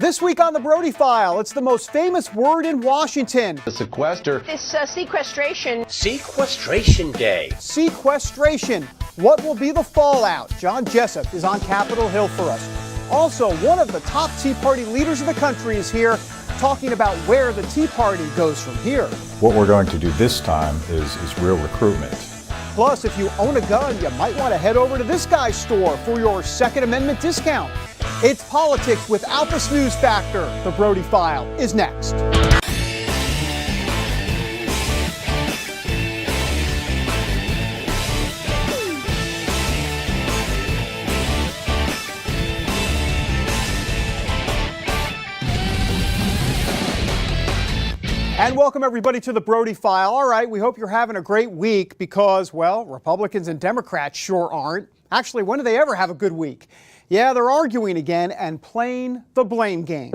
This week on the Brody File, it's the most famous word in Washington. The sequester. This sequestration. Sequestration Day. Sequestration. What will be the fallout? John Jessup is on Capitol Hill for us. Also, one of the top Tea Party leaders of the country is here talking about where the Tea Party goes from here. What we're going to do this time is real recruitment. Plus, if you own a gun, you might want to head over to this guy's store for your Second Amendment discount. It's politics without the snooze factor. The Brody File is next. And welcome everybody to the Brody File. All right, we hope you're having a great week because, well, Republicans and Democrats sure aren't. Actually, when do they ever have a good week? Yeah, they're arguing again and playing the blame game.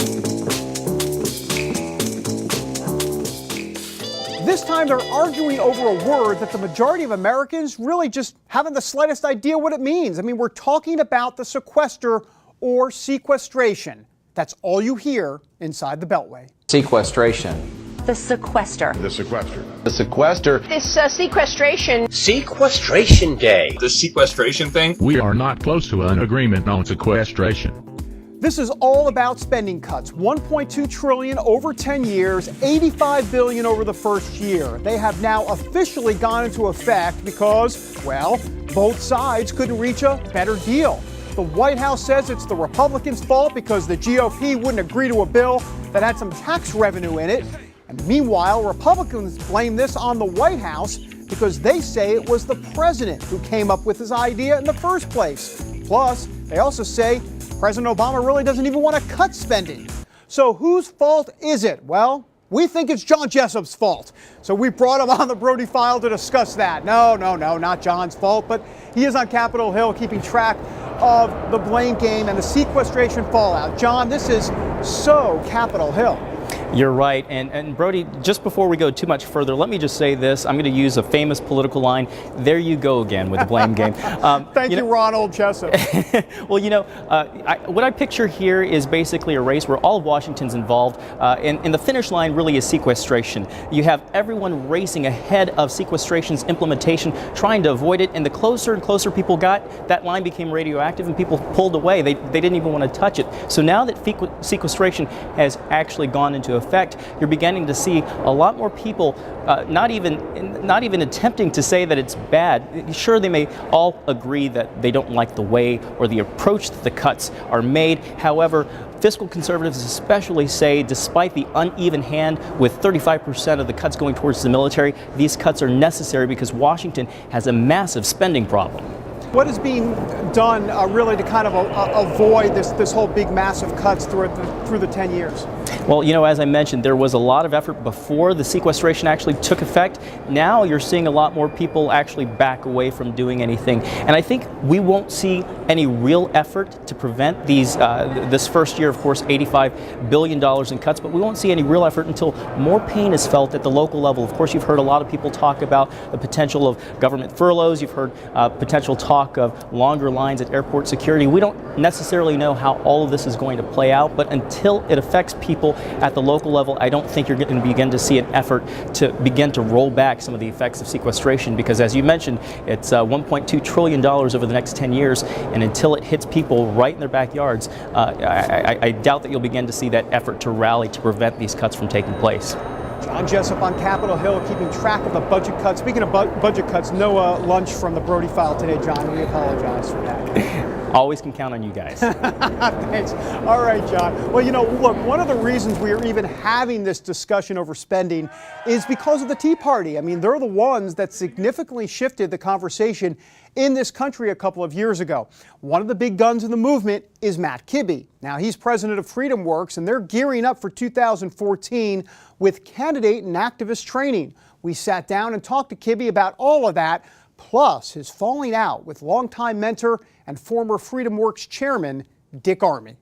This time they're arguing over a word that the majority of Americans really just haven't the slightest idea what it means. I mean, we're talking about the sequester or sequestration. That's all you hear inside the Beltway. Sequestration. The sequester. The sequester. The sequester. This sequestration. Sequestration Day. The sequestration thing? We are not close to an agreement on sequestration. This is all about spending cuts. $1.2 trillion over 10 years, $85 billion over the first year. They have now officially gone into effect because, well, both sides couldn't reach a better deal. The White House says it's the Republicans' fault because the GOP wouldn't agree to a bill that had some tax revenue in it. And meanwhile, Republicans blame this on the White House because they say it was the president who came up with this idea in the first place. Plus, they also say President Obama really doesn't even want to cut spending. So whose fault is it? Well, we think it's John Jessup's fault. So we brought him on the Brody File to discuss that. No, not John's fault, but he is on Capitol Hill keeping track of the blame game and the sequestration fallout. John, this is so Capitol Hill. You're right. And Brody, just before we go too much further, let me just say this. I'm going to use a famous political line. There you go again with the blame game. Thank you, Ronald Jessup. Well, what I picture here is basically a race where all of Washington's involved. And the finish line really is sequestration. You have everyone racing ahead of sequestration's implementation, trying to avoid it. And the closer and closer people got, that line became radioactive and people pulled away. They didn't even want to touch it. So now that sequestration has actually gone into effect, you're beginning to see a lot more people not even attempting to say that it's bad. Sure, they may all agree that they don't like the way or the approach that the cuts are made. However, fiscal conservatives especially say, despite the uneven hand with 35% of the cuts going towards the military, these cuts are necessary because Washington has a massive spending problem. What is being done really to kind of avoid this whole big massive cuts through the 10 years? Well, as I mentioned, there was a lot of effort before the sequestration actually took effect. Now you're seeing a lot more people actually back away from doing anything. And I think we won't see any real effort to prevent this first year, of course, $85 billion in cuts, but we won't see any real effort until more pain is felt at the local level. Of course, you've heard a lot of people talk about the potential of government furloughs. You've heard potential talk of longer lines at airport security. We don't necessarily know how all of this is going to play out, but until it affects people at the local level, I don't think you're going to begin to see an effort to begin to roll back some of the effects of sequestration because, as you mentioned, it's $1.2 trillion over the next 10 years, and until it hits people right in their backyards, I doubt that you'll begin to see that effort to rally to prevent these cuts from taking place. John Jessup on Capitol Hill keeping track of the budget cuts. Speaking of budget cuts, no lunch from the Brody File today, John. We apologize for that. Always can count on you guys. Thanks. All right, John. Well, look, one of the reasons we are even having this discussion over spending is because of the Tea Party. I mean, they're the ones that significantly shifted the conversation in this country a couple of years ago. One of the big guns in the movement is Matt Kibbe. Now, he's president of Freedom Works, and they're gearing up for 2014 with candidate and activist training. We sat down and talked to Kibbe about all of that, plus his falling out with longtime mentor and former Freedom Works chairman, Dick Armey.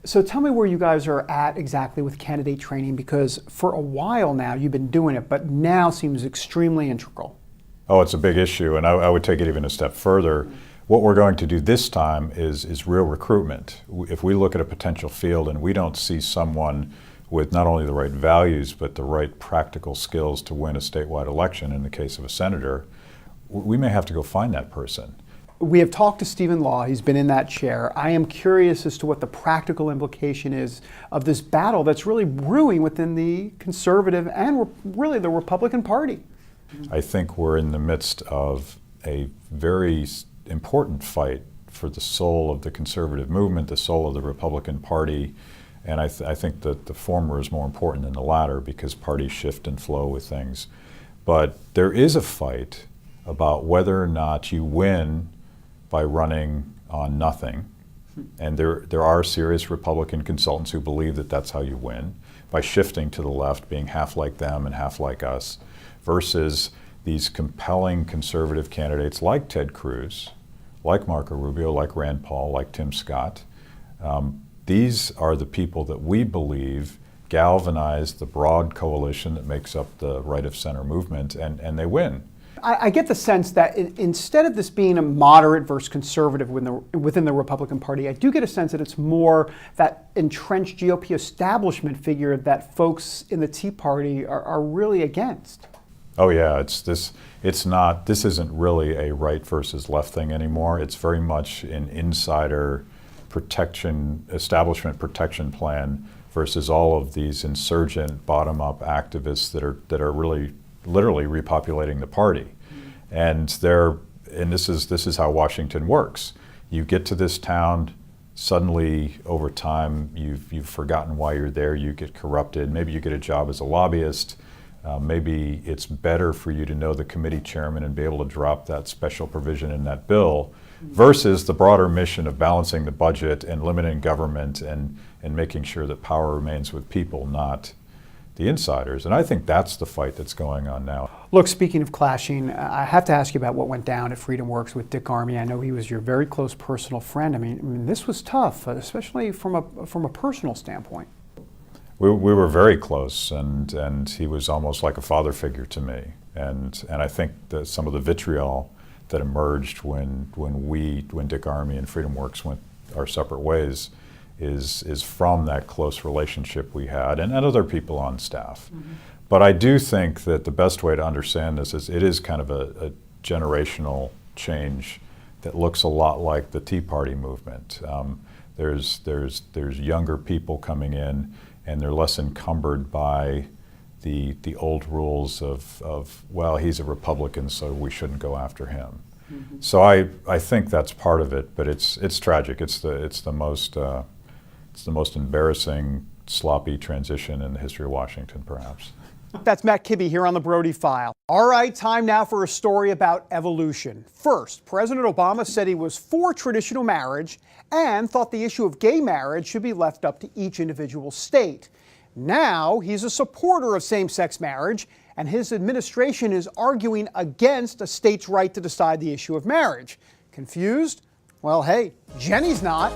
So tell me where you guys are at exactly with candidate training, because for a while now you've been doing it, but now seems extremely integral. Oh, it's a big issue, and I would take it even a step further. What we're going to do this time is real recruitment. If we look at a potential field and we don't see someone with not only the right values but the right practical skills to win a statewide election, in the case of a senator, we may have to go find that person. We have talked to Stephen Law. He's been in that chair. I am curious as to what the practical implication is of this battle that's really brewing within the conservative and really the Republican Party. I think we're in the midst of a very important fight for the soul of the conservative movement, the soul of the Republican Party, and I think that the former is more important than the latter because parties shift and flow with things. But there is a fight about whether or not you win by running on nothing, and there are serious Republican consultants who believe that that's how you win, by shifting to the left, being half like them and half like us, versus these compelling conservative candidates like Ted Cruz, like Marco Rubio, like Rand Paul, like Tim Scott. These are the people that we believe galvanize the broad coalition that makes up the right-of-center movement, and they win. I get the sense that instead of this being a moderate versus conservative within the Republican Party, I do get a sense that it's more that entrenched GOP establishment figure that folks in the Tea Party are really against. Oh yeah, this isn't really a right versus left thing anymore. It's very much an insider protection, establishment protection plan versus all of these insurgent bottom-up activists that are really literally repopulating the party. And this is how Washington works. You get to this town, suddenly over time you've forgotten why you're there, you get corrupted, maybe you get a job as a lobbyist. Maybe it's better for you to know the committee chairman and be able to drop that special provision in that bill versus the broader mission of balancing the budget and limiting government and making sure that power remains with people, not the insiders. And I think that's the fight that's going on now. Look, speaking of clashing, I have to ask you about what went down at Freedom Works with Dick Armey. I know he was your very close personal friend. I mean this was tough, especially from a personal standpoint. We were very close, and he was almost like a father figure to me. And I think that some of the vitriol that emerged when Dick Armey and Freedom Works went our separate ways is from that close relationship we had and other people on staff. Mm-hmm. But I do think that the best way to understand this is it is kind of a generational change that looks a lot like the Tea Party movement. There's younger people coming in, and they're less encumbered by the old rules of well, he's a Republican, so we shouldn't go after him. Mm-hmm. So I think that's part of it, but it's tragic. It's the most embarrassing, sloppy transition in the history of Washington, perhaps. That's Matt Kibbe here on the Brody File. All right, time now for a story about evolution. First, President Obama said he was for traditional marriage and thought the issue of gay marriage should be left up to each individual state. Now he's a supporter of same-sex marriage, and his administration is arguing against a state's right to decide the issue of marriage. Confused? Well, hey, Jenny's not.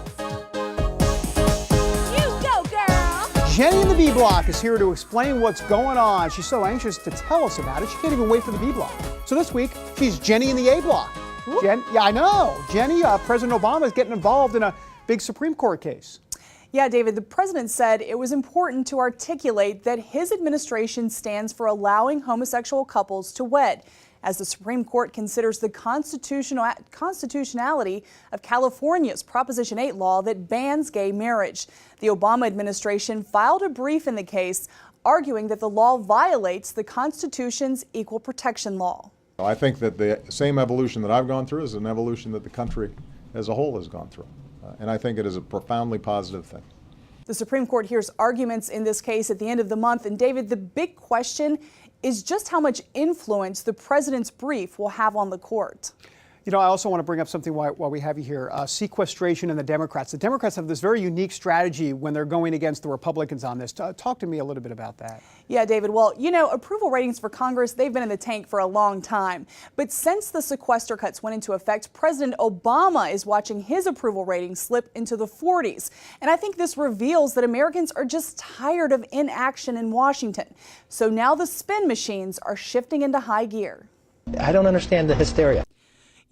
Jenny in the B Block is here to explain what's going on. She's so anxious to tell us about it, she can't even wait for the B Block. So this week, she's Jenny in the A Block. Yeah, I know. Jenny, President Obama is getting involved in a big Supreme Court case. Yeah, David, the president said it was important to articulate that his administration stands for allowing homosexual couples to wed, as the Supreme Court considers the constitutionality of California's Proposition 8 law that bans gay marriage. The Obama administration filed a brief in the case, arguing that the law violates the Constitution's equal protection law. I think that the same evolution that I've gone through is an evolution that the country as a whole has gone through. And I think it is a profoundly positive thing. The Supreme Court hears arguments in this case at the end of the month. And David, the big question is just how much influence the president's brief will have on the court. You know, I also want to bring up something while we have you here. Sequestration and the Democrats. The Democrats have this very unique strategy when they're going against the Republicans on this. Talk to me a little bit about that. Yeah, David. Well, you know, approval ratings for Congress, they've been in the tank for a long time. But since the sequester cuts went into effect, President Obama is watching his approval rating slip into the 40s. And I think this reveals that Americans are just tired of inaction in Washington. So now the spin machines are shifting into high gear. I don't understand the hysteria.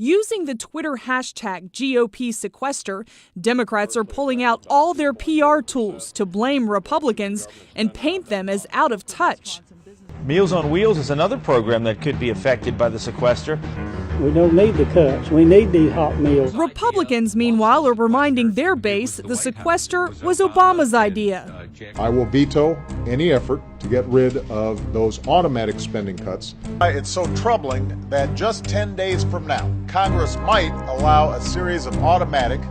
Using the Twitter hashtag GOP sequester, Democrats are pulling out all their PR tools to blame Republicans and paint them as out of touch. Meals on Wheels is another program that could be affected by the sequester. We don't need the cuts. We need these hot meals. Republicans, meanwhile, are reminding their base the sequester was Obama's idea. I will veto any effort to get rid of those automatic spending cuts. It's so troubling that just 10 days from now, Congress might allow a series of automatic,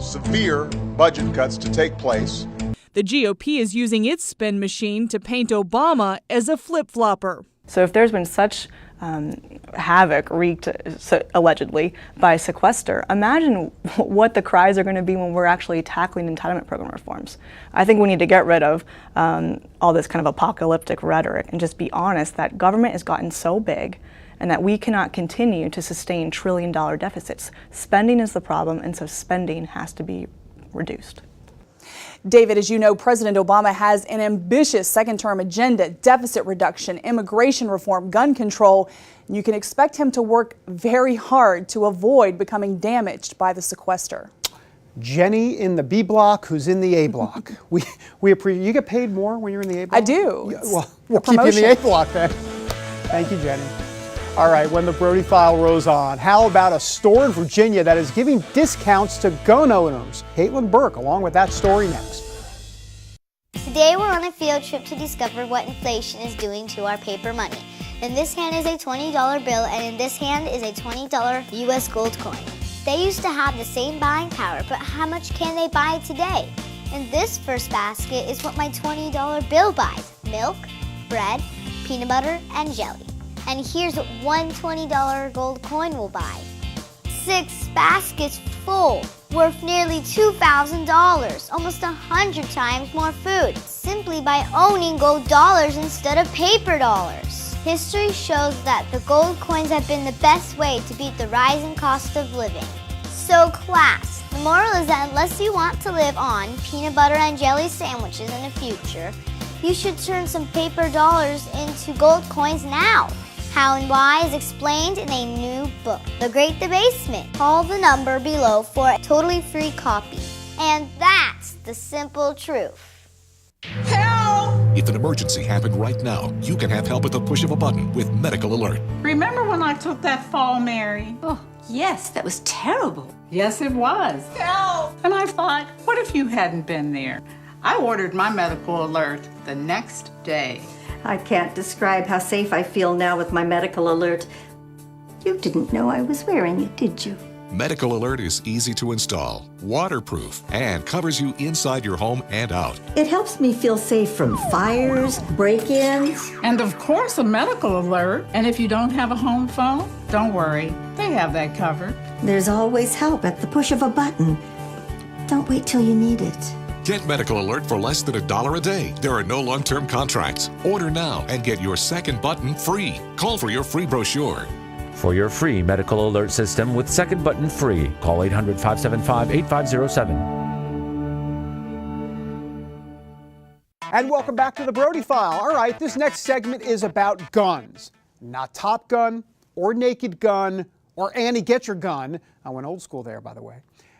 severe budget cuts to take place. The GOP is using its spin machine to paint Obama as a flip-flopper. So if there's been such havoc wreaked, allegedly, by sequester, imagine what the cries are going to be when we're actually tackling entitlement program reforms. I think we need to get rid of all this kind of apocalyptic rhetoric and just be honest that government has gotten so big and that we cannot continue to sustain trillion-dollar deficits. Spending is the problem, and so spending has to be reduced. David, as you know, President Obama has an ambitious second-term agenda: deficit reduction, immigration reform, gun control. You can expect him to work very hard to avoid becoming damaged by the sequester. Jenny in the B block, who's in the A block. we appreciate. You get paid more when you're in the A block? I do. Well, we'll keep you in the A block then. Thank you, Jenny. All right, when the Brody file rolls on, how about a store in Virginia that is giving discounts to gun owners? Caitlin Burke, along with that story next. Today we're on a field trip to discover what inflation is doing to our paper money. In this hand is a $20 bill, and in this hand is a $20 US gold coin. They used to have the same buying power, but how much can they buy today? In this first basket is what my $20 bill buys: milk, bread, peanut butter, and jelly. And here's what one $20 gold coin will buy: 6 baskets full, worth nearly $2,000, almost 100 times more food, simply by owning gold dollars instead of paper dollars. History shows that the gold coins have been the best way to beat the rising cost of living. So class, the moral is that unless you want to live on peanut butter and jelly sandwiches in the future, you should turn some paper dollars into gold coins now. How and why is explained in a new book, The Great Debasement. Call the number below for a totally free copy. And that's the simple truth. Help! If an emergency happened right now, you can have help at the push of a button with Medical Alert. Remember when I took that fall, Mary? Oh, yes, that was terrible. Yes, it was. Help! And I thought, what if you hadn't been there? I ordered my Medical Alert the next day. I can't describe how safe I feel now with my Medical Alert. You didn't know I was wearing it, did you? Medical Alert is easy to install, waterproof, and covers you inside your home and out. It helps me feel safe from fires, break-ins. And of course, a Medical Alert. And if you don't have a home phone, don't worry. They have that covered. There's always help at the push of a button. Don't wait till you need it. Get Medical Alert for less than $1 a day. There are no long-term contracts. Order now and get your second button free. Call for your free brochure. For your free Medical Alert system with second button free, call 800-575-8507. And welcome back to the Brody File. All right, this next segment is about guns. Not Top Gun or Naked Gun or Annie Get Your Gun. I went old school there, by the way.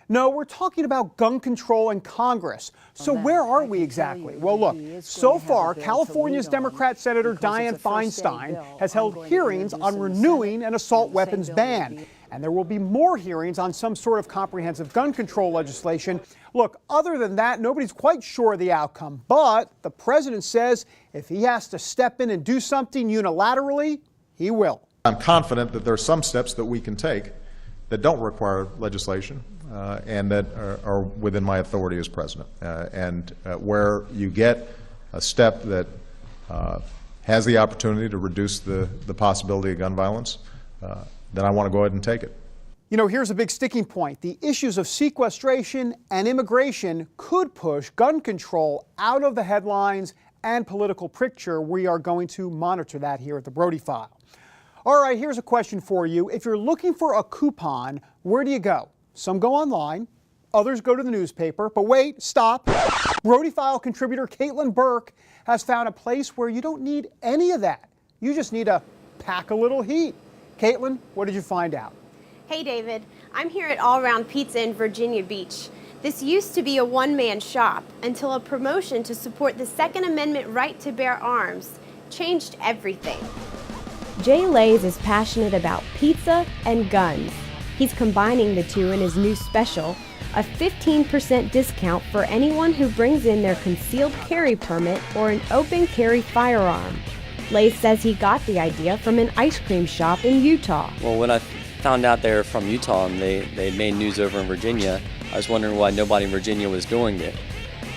No, we're talking about gun control in Congress. So where are we exactly? Well, look, so far, California's Democrat Senator Dianne Feinstein has held hearings on renewing an assault weapons ban. And there will be more hearings on some sort of comprehensive gun control legislation. Look, other than that, nobody's quite sure of the outcome. But the president says if he has to step in and do something unilaterally, he will. I'm confident that there are some steps that we can take that don't require legislation. And that are within my authority as president. Where you get a step that has the opportunity to reduce the possibility of gun violence, then I want to go ahead and take it. You know, here's a big sticking point. The issues of sequestration and immigration could push gun control out of the headlines and political picture. We are going to monitor that here at the Brody File. All right, here's a question for you. If you're looking for a coupon, where do you go? Some go online, others go to the newspaper, but wait, stop. Brody File contributor Caitlin Burke has found a place where you don't need any of that. You just need to pack a little heat. Caitlin, what did you find out? Hey David, I'm here at All Around Pizza in Virginia Beach. This used to be a one-man shop until a promotion to support the Second Amendment right to bear arms changed everything. Jay Lays is passionate about pizza and guns. He's combining the two in his new special, a 15% discount for anyone who brings in their concealed carry permit or an open carry firearm. Lays says he got the idea from an ice cream shop in Utah. Well, when I found out they were from Utah and they made news over in Virginia, I was wondering why nobody in Virginia was doing it.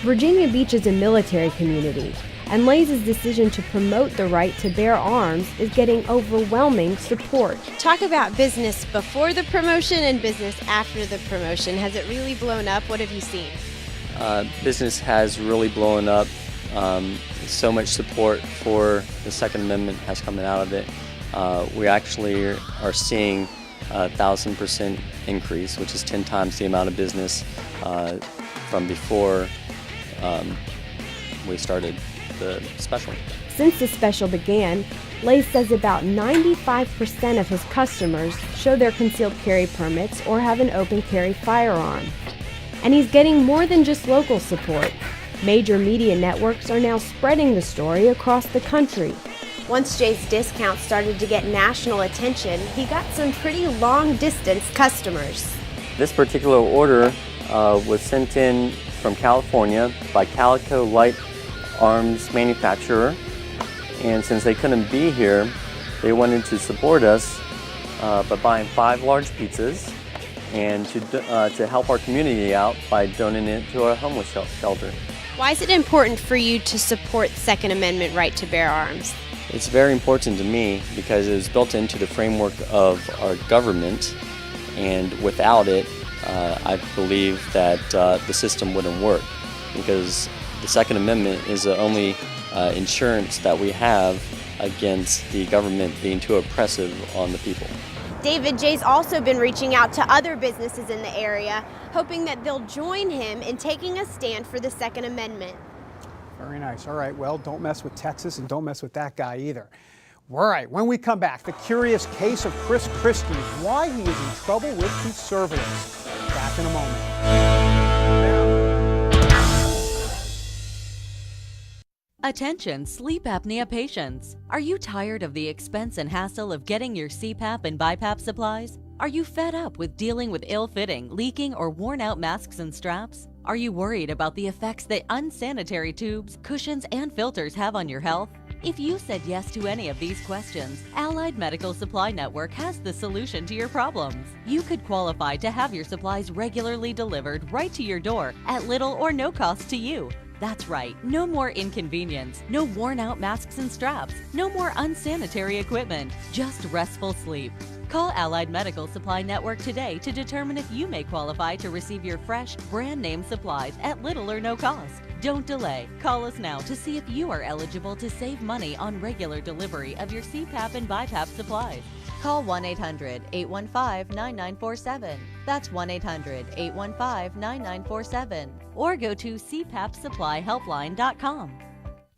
Virginia Beach is a military community, and Lays' decision to promote the right to bear arms is getting overwhelming support. Talk about business before the promotion and business after the promotion. Has it really blown up? What have you seen? Business has really blown up. So much support for the Second Amendment has come out of it. We actually are seeing a 1,000% increase, which is 10 times the amount of business from before we started the special. Since the special began, Lays says about 95% of his customers show their concealed carry permits or have an open carry firearm. And he's getting more than just local support. Major media networks are now spreading the story across the country. Once Jay's discount started to get national attention, he got some pretty long-distance customers. This particular order was sent in from California by Calico Light Arms manufacturer, and since they couldn't be here, they wanted to support us by buying 5 large pizzas and to help our community out by donating it to our homeless shelter. Why is it important for you to support the Second Amendment right to bear arms? It's very important to me because it was built into the framework of our government, and without it, I believe that the system wouldn't work, because the Second Amendment is the only insurance that we have against the government being too oppressive on the people. David, Jay's also been reaching out to other businesses in the area, hoping that they'll join him in taking a stand for the Second Amendment. Very nice. All right, well, don't mess with Texas and don't mess with that guy either. All right, when we come back, the curious case of Chris Christie, why he is in trouble with conservatives. Back in a moment. Attention sleep apnea patients. Are you tired of the expense and hassle of getting your CPAP and BiPAP supplies? Are you fed up with dealing with ill-fitting, leaking, or worn-out masks and straps? Are you worried about the effects that unsanitary tubes, cushions, and filters have on your health? If you said yes to any of these questions, Allied Medical Supply Network has the solution to your problems. You could qualify to have your supplies regularly delivered right to your door at little or no cost to you. That's right, no more inconvenience, no worn-out masks and straps, no more unsanitary equipment, just restful sleep. Call Allied Medical Supply Network today to determine if you may qualify to receive your fresh, brand-name supplies at little or no cost. Don't delay. Call us now to see if you are eligible to save money on regular delivery of your CPAP and BiPAP supplies. Call 1-800-815-9947. That's 1-800-815-9947. Or go to cpapsupplyhelpline.com.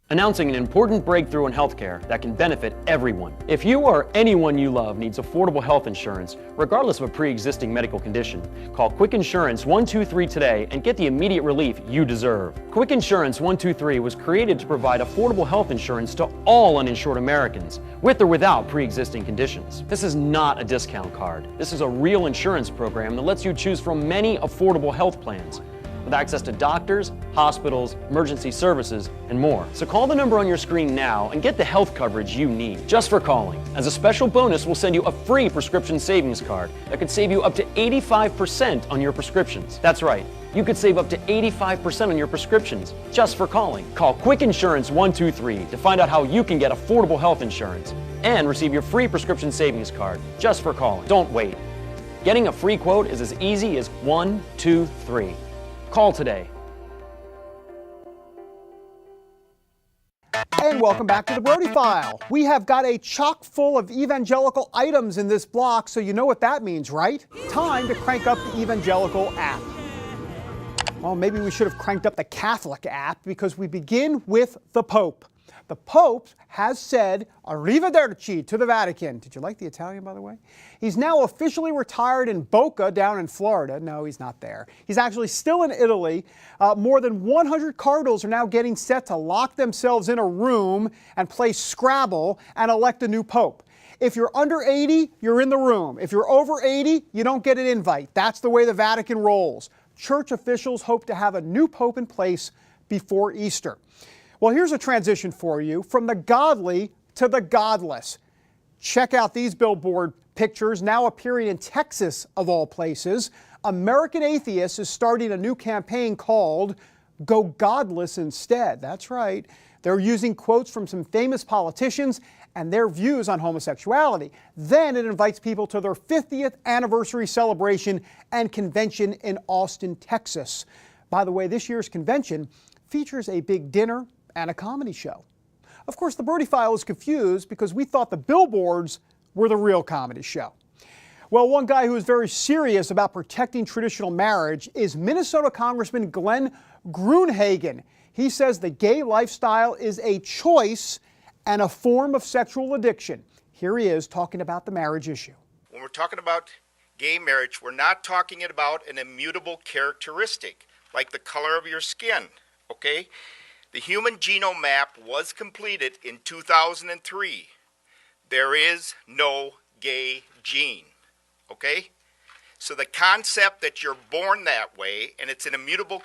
Announcing an important breakthrough in healthcare that can benefit everyone. If you or anyone you love needs affordable health insurance, regardless of a pre-existing medical condition, call Quick Insurance 123 today and get the immediate relief you deserve. Quick Insurance 123 was created to provide affordable health insurance to all uninsured Americans, with or without pre-existing conditions. This is not a discount card. This is a real insurance program that lets you choose from many affordable health plans, with access to doctors, hospitals, emergency services, and more. So call the number on your screen now and get the health coverage you need, just for calling. As a special bonus, we'll send you a free prescription savings card that could save you up to 85% on your prescriptions. That's right, you could save up to 85% on your prescriptions just for calling. Call Quick Insurance 123 to find out how you can get affordable health insurance and receive your free prescription savings card just for calling. Don't wait. Getting a free quote is as easy as 1, 2, 3. Call today. And welcome back to the Brody File. We have got a chock full of evangelical items in this block, so you know what that means, right? Time to crank up the evangelical app. Well, maybe we should have cranked up the Catholic app, because we begin with the Pope. The Pope has said arrivederci to the Vatican. Did you like the Italian, by the way? He's now officially retired in Boca down in Florida. No, he's not there. He's actually still in Italy. More than 100 cardinals are now getting set to lock themselves in a room and play Scrabble and elect a new Pope. If you're under 80, you're in the room. If you're over 80, you don't get an invite. That's the way the Vatican rolls. Church officials hope to have a new Pope in place before Easter. Well, here's a transition for you from the godly to the godless. Check out these billboard pictures now appearing in Texas, of all places. American Atheists is starting a new campaign called Go Godless Instead. That's right. They're using quotes from some famous politicians and their views on homosexuality. Then it invites people to their 50th anniversary celebration and convention in Austin, Texas. By the way, this year's convention features a big dinner and a comedy show. Of course, the Brody file is confused because we thought the billboards were the real comedy show. Well, one guy who is very serious about protecting traditional marriage is Minnesota Congressman Glenn Gruenhagen. He says the gay lifestyle is a choice and a form of sexual addiction. Here he is talking about the marriage issue. When we're talking about gay marriage, we're not talking about an immutable characteristic like the color of your skin, okay? The human genome map was completed in 2003. There is no gay gene, okay? So the concept that you're born that way and it's an immutable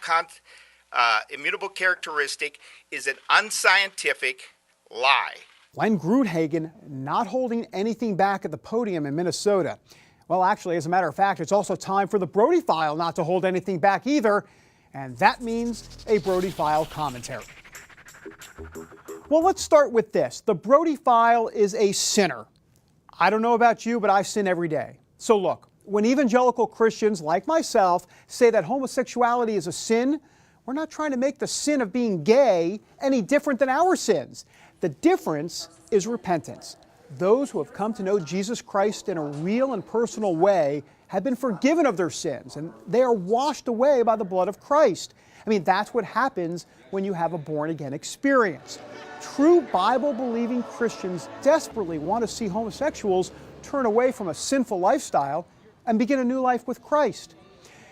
characteristic is an unscientific lie. Glenn Gruenhagen not holding anything back at the podium in Minnesota. Well, actually, as a matter of fact, it's also time for the Brody file not to hold anything back either, and that means a Brody file commentary. Well, let's start with this. The Brody file is a sinner. I don't know about you, but I sin every day. So look, when evangelical Christians like myself say that homosexuality is a sin, we're not trying to make the sin of being gay any different than our sins. The difference is repentance. Those who have come to know Jesus Christ in a real and personal way have been forgiven of their sins, and they are washed away by the blood of Christ. I mean, that's what happens when you have a born-again experience. True Bible-believing Christians desperately want to see homosexuals turn away from a sinful lifestyle and begin a new life with Christ.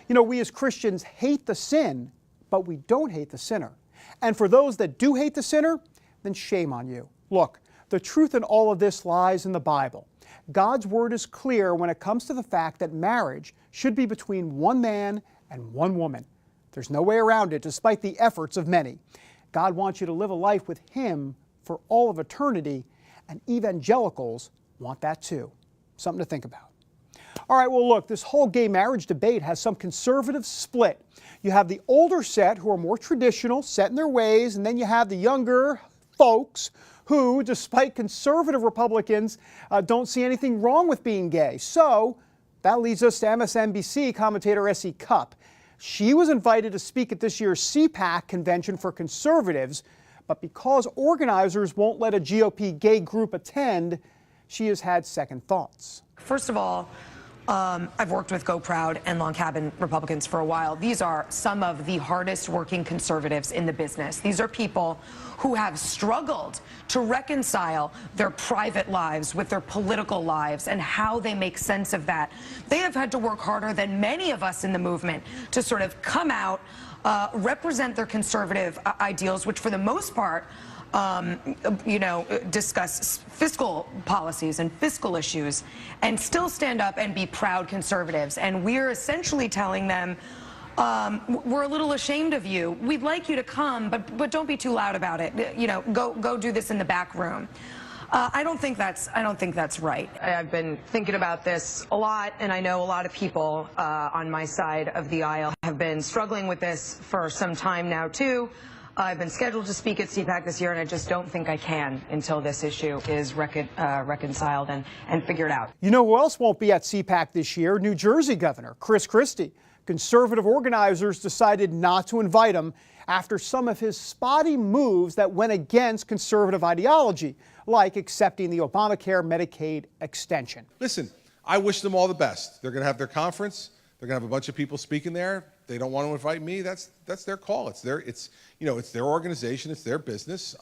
You know, we as Christians hate the sin, but we don't hate the sinner. And for those that do hate the sinner, then shame on you. Look, the truth in all of this lies in the Bible. God's word is clear when it comes to the fact that marriage should be between one man and one woman. There's no way around it, despite the efforts of many. God wants you to live a life with Him for all of eternity, and evangelicals want that too. Something to think about. All right, well, look, this whole gay marriage debate has some conservative split. You have the older set who are more traditional, set in their ways, and then you have the younger folks who, despite conservative Republicans, don't see anything wrong with being gay. So that leads us to MSNBC commentator S.E. Cupp. She was invited to speak at this year's CPAC convention for conservatives, but because organizers won't let a GOP gay group attend, she has had second thoughts. First of all, I've worked with Go Proud and Long Cabin Republicans for a while. These are some of the hardest working conservatives in the business. These are people who have struggled to reconcile their private lives with their political lives and how they make sense of that. They have had to work harder than many of us in the movement to sort of come out, represent their conservative ideals, which for the most part, discuss fiscal policies and fiscal issues and still stand up and be proud conservatives. And we're essentially telling them, we're a little ashamed of you. We'd like you to come, but don't be too loud about it. You know, go do this in the back room. I don't think that's right. I've been thinking about this a lot, and I know a lot of people on my side of the aisle have been struggling with this for some time now too. I've been scheduled to speak at CPAC this year, and I just don't think I can until this issue is reconciled and figured out. You know who else won't be at CPAC this year? New Jersey Governor Chris Christie. Conservative organizers decided not to invite him after some of his spotty moves that went against conservative ideology, like accepting the Obamacare Medicaid extension. Listen, I wish them all the best. They're going to have their conference. They're going to have a bunch of people speaking there. They don't want to invite me. That's their call. It's their organization. It's their business.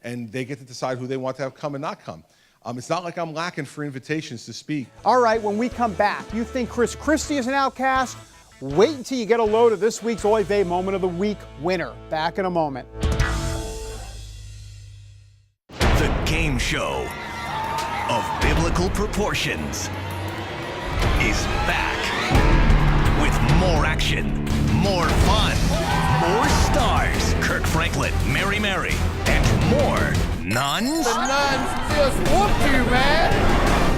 and they get to decide who they want to have come and not come. It's not like I'm lacking for invitations to speak. All right, when we come back, you think Chris Christie is an outcast? Wait until you get a load of this week's Oy Vey Moment of the Week winner. Back in a moment. The game show of biblical proportions is back with more action, more fun, more stars, Kirk Franklin, Mary, and more nuns. The nuns just whooped you, man.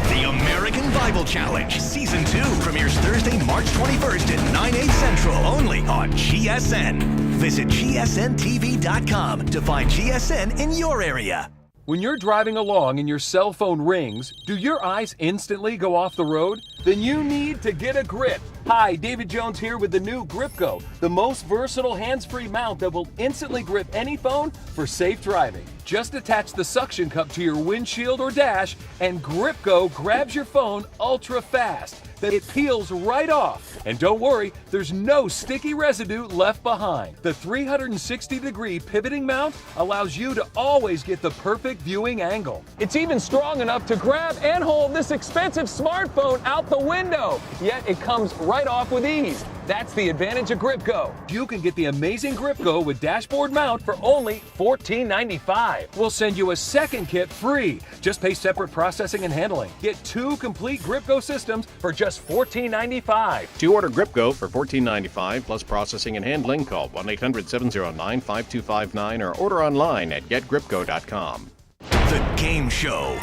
The American Bible Challenge Season 2 premieres Thursday, March 21st at 9/8 Central, only on GSN. Visit GSNTV.com to find GSN in your area. When you're driving along and your cell phone rings, do your eyes instantly go off the road? Then you need to get a grip. Hi, David Jones here with the new GripGo, the most versatile hands-free mount that will instantly grip any phone for safe driving. Just attach the suction cup to your windshield or dash, and GripGo grabs your phone ultra fast. Then it peels right off. And don't worry, there's no sticky residue left behind. The 360-degree pivoting mount allows you to always get the perfect viewing angle. It's even strong enough to grab and hold this expensive smartphone out the window, yet it comes right off with ease. That's the advantage of GripGo. You can get the amazing GripGo with dashboard mount for only $14.95. We'll send you a second kit free. Just pay separate processing and handling. Get 2 complete GripGo systems for just $14.95. To order GripGo for $14.95 plus processing and handling, call 1-800-709-5259 or order online at getgripgo.com. The game show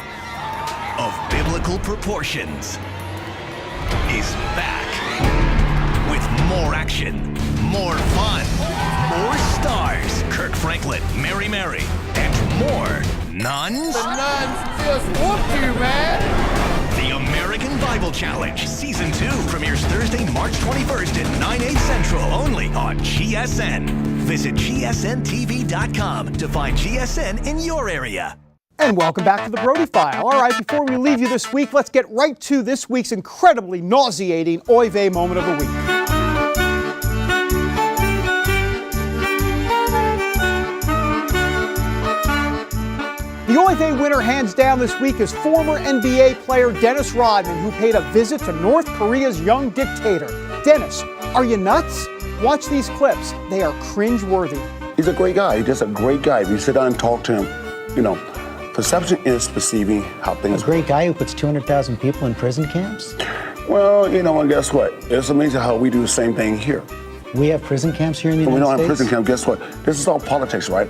of biblical proportions is back with more action, more fun, more stars, Kirk Franklin, Mary, and more nuns. The nuns just whooped you, man. The American Bible Challenge Season 2 premieres Thursday, March 21st at 9/8 Central, only on GSN. Visit GSNTV.com to find GSN in your area. And welcome back to the Brody File. All right, before we leave you this week, let's get right to this week's incredibly nauseating Oy Vey Moment of the Week. The Oy Vey winner hands down this week is former NBA player Dennis Rodman, who paid a visit to North Korea's young dictator. Dennis, are you nuts? Watch these clips. They are cringe-worthy. He's a great guy. He's just a great guy. If you sit down and talk to him, you know, perception is perceiving how things A great guy who puts 200,000 people in prison camps? Well, you know, and guess what? It's amazing how we do the same thing here. We have prison camps here in the United States? We don't have prison camps. Guess what? This is all politics, right?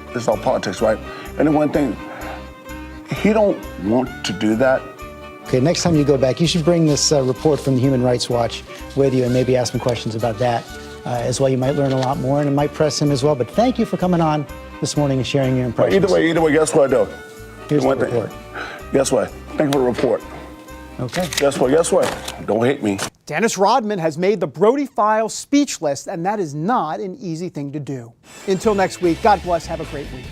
This is all politics, right? And the one thing, he don't want to do that. Okay, next time you go back, you should bring this report from the Human Rights Watch with you and maybe ask him questions about that as well. You might learn a lot more, and it might press him as well. But thank you for coming on this morning and sharing your impressions. Either way, guess what, though? Here's the report. Guess what? Thank you for the report. Okay. Guess what? Don't hate me. Dennis Rodman has made the Brody File speechless, and that is not an easy thing to do. Until next week, God bless. Have a great week.